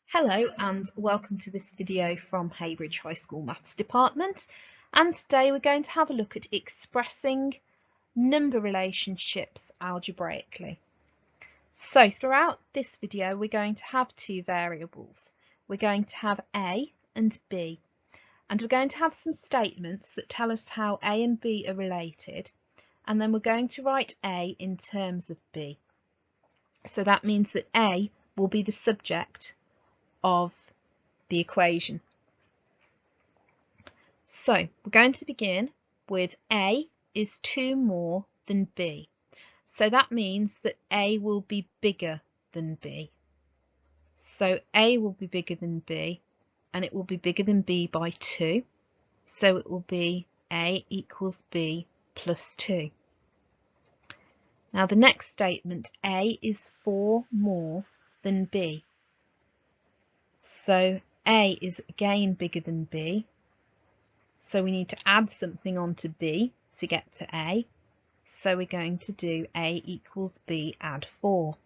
Hello and welcome to this video from Heybridge High School Maths Department, and today we're going to have a look at expressing number relationships algebraically. So throughout this video we're going to have two variables. We're going to have A and B, and we're going to have some statements that tell us how A and B are related, and then we're going to write A in terms of B. So that means that A will be the subject of the equation. So we're going to begin with A is 2 more than B. So that means that A will be bigger than B. So A will be bigger than B, and it will be bigger than B by 2. So it will be A equals B plus 2. Now the next statement, A is 4 more than B. So A is again bigger than B, so we need to add something onto B to get to A. So we're going to do A equals B add 4.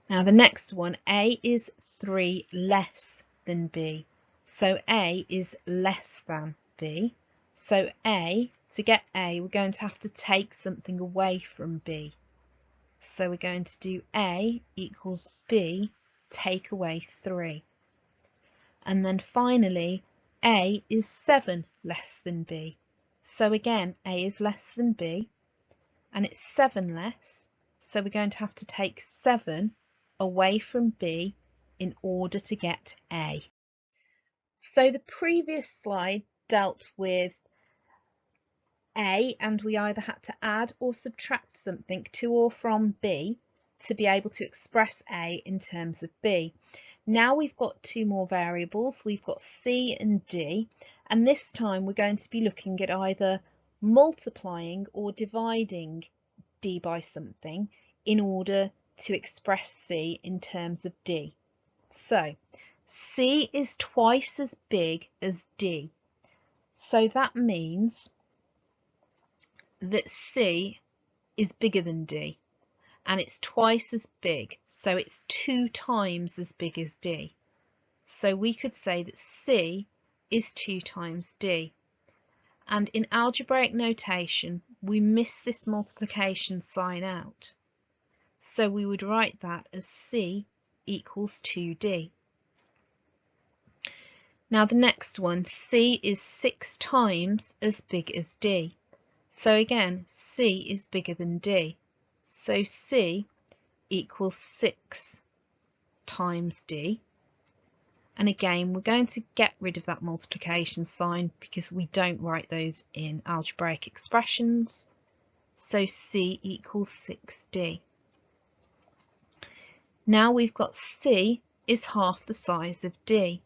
Now the next one, A is 3 less than B. So A is less than B. So A, to get A, we're going to have to take something away from B. So we're going to do A equals B take away 3. And then finally, A is 7 less than B. So again, A is less than B, and it's 7 less. So we're going to have to take 7 away from B in order to get A. So the previous slide dealt with A, and we either had to add or subtract something to or from B to be able to express A in terms of B. Now we've got two more variables. We've got C and D, and this time we're going to be looking at either multiplying or dividing D by something in order to express C in terms of D. So C is twice as big as D. So that means that C is bigger than D, and it's twice as big, so it's 2 times as big as D. So we could say that C is 2 times D. And in algebraic notation, we miss this multiplication sign out. So we would write that as C equals 2D. Now the next one, C is 6 times as big as D. So again, C is bigger than D. So C equals 6 times D. And again, we're going to get rid of that multiplication sign because we don't write those in algebraic expressions. So C equals 6D. Now we've got C is half the size of D.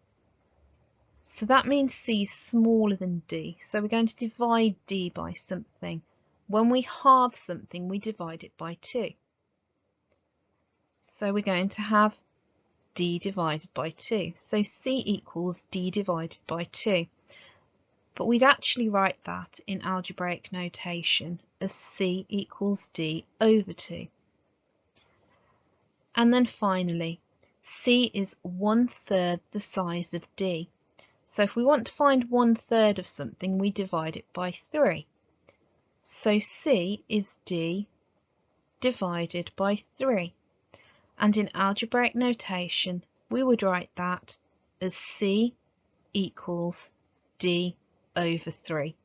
So that means C is smaller than D. So we're going to divide D by something. When we halve something, we divide it by 2. So we're going to have D divided by 2. So C equals D divided by 2. But we'd actually write that in algebraic notation as C equals D over 2. And then finally, C is 1/3 the size of D. So if we want to find 1/3 of something, we divide it by 3. So C is D divided by 3. And in algebraic notation, we would write that as C equals D over 3.